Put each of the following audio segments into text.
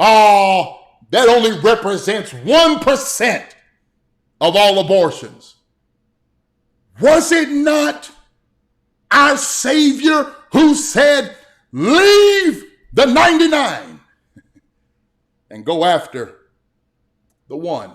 that only represents 1% of all abortions. Was it not our Savior who said, leave the 99 and go after the one?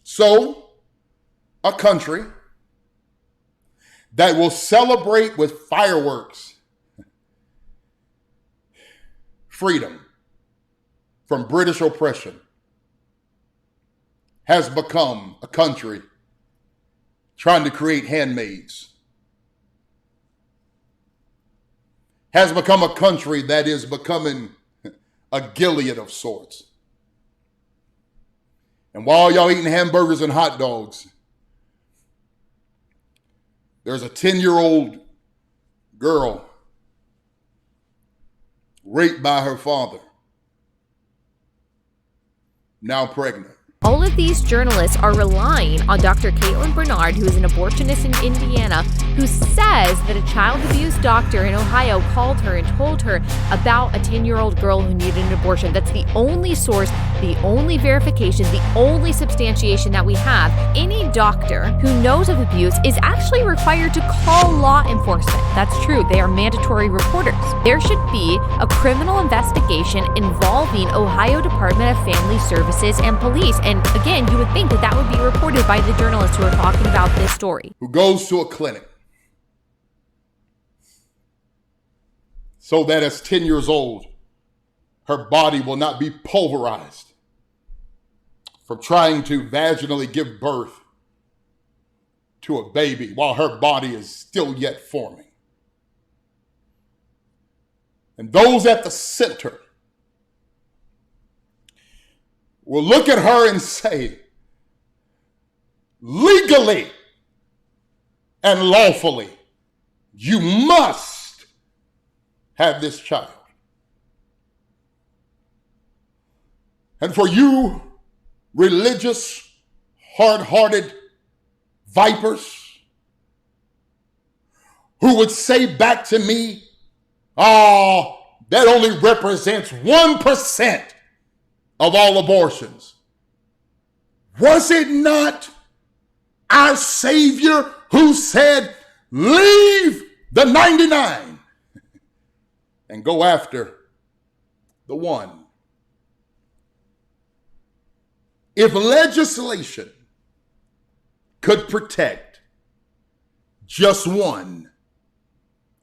So, a country that will celebrate with fireworks freedom from British oppression has become a country trying to create handmaids, has become a country that is becoming a Gilead of sorts. And while y'all eating hamburgers and hot dogs, there's a 10-year-old girl raped by her father, now pregnant. All of these journalists are relying on Dr. Caitlin Bernard, who is an abortionist in Indiana, who says that a child abuse doctor in Ohio called her and told her about a 10-year-old girl who needed an abortion. That's the only source, the only verification, the only substantiation that we have. Any doctor who knows of abuse is actually required to call law enforcement. That's true. They are mandatory reporters. There should be a criminal investigation involving Ohio Department of Family Services and police. And again, you would think that that would be reported by the journalists who are talking about this story. Who goes to a clinic so that as 10 years old, her body will not be pulverized from trying to vaginally give birth to a baby while her body is still yet forming. And those at the center will look at her and say, legally and lawfully, you must have this child. And for you religious, hard-hearted vipers who would say back to me, that only represents 1% of all abortions. Was it not our Savior who said, leave the 99 and go after the one? If legislation could protect just one,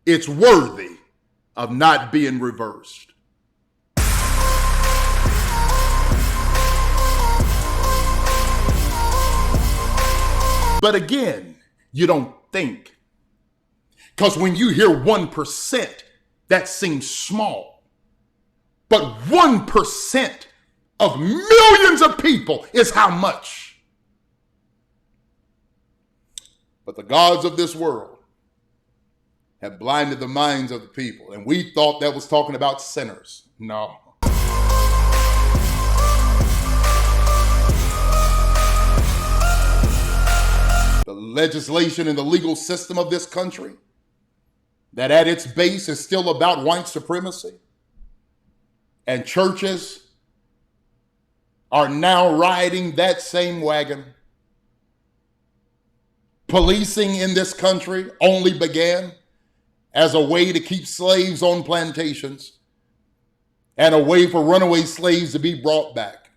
it's worthy of not being reversed. But again, you don't think. Because when you hear 1%, that seems small. But 1% of millions of people is how much? But the gods of this world have blinded the minds of the people. And we thought that was talking about sinners. No. The legislation and the legal system of this country that at its base is still about white supremacy. And churches are now riding that same wagon. Policing in this country only began as a way to keep slaves on plantations and a way for runaway slaves to be brought back.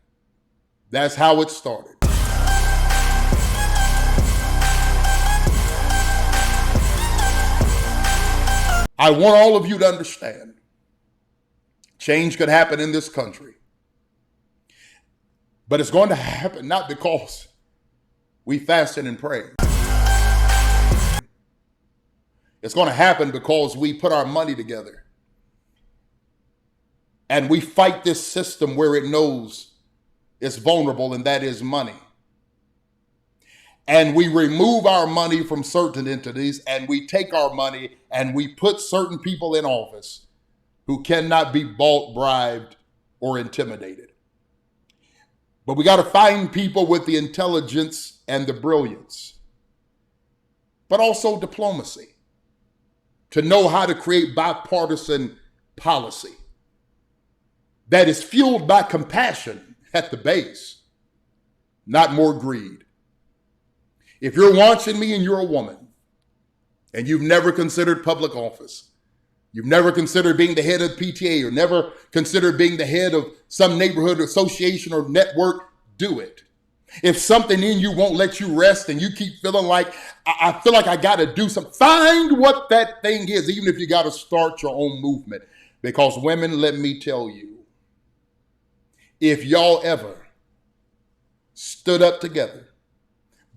That's how it started. I want all of you to understand, change could happen in this country. But it's going to happen not because we fasted and prayed. It's going to happen because we put our money together and we fight this system where it knows it's vulnerable, and that is money. and we remove our money from certain entities, and we take our money and we put certain people in office who cannot be bought, bribed, or intimidated. But we got to find people with the intelligence and the brilliance, but also diplomacy, to know how to create bipartisan policy that is fueled by compassion at the base, not more greed. If you're watching me and you're a woman and you've never considered public office, you've never considered being the head of PTA, or never considered being the head of some neighborhood association or network, do it. If something in you won't let you rest and you keep feeling like, I feel like I got to do something, find what that thing is, even if you got to start your own movement. Because women, let me tell you, if y'all ever stood up together,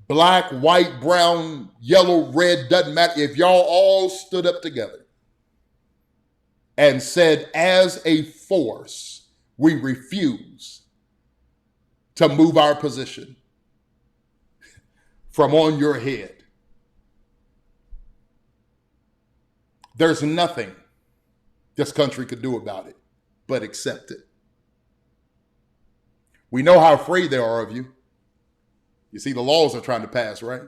black, white, brown, yellow, red, doesn't matter, if y'all all stood up together and said, as a force, we refuse to move our position from on your head, there's nothing this country could do about it but accept it. We know how afraid they are of you. You see, the laws they're trying to pass, right?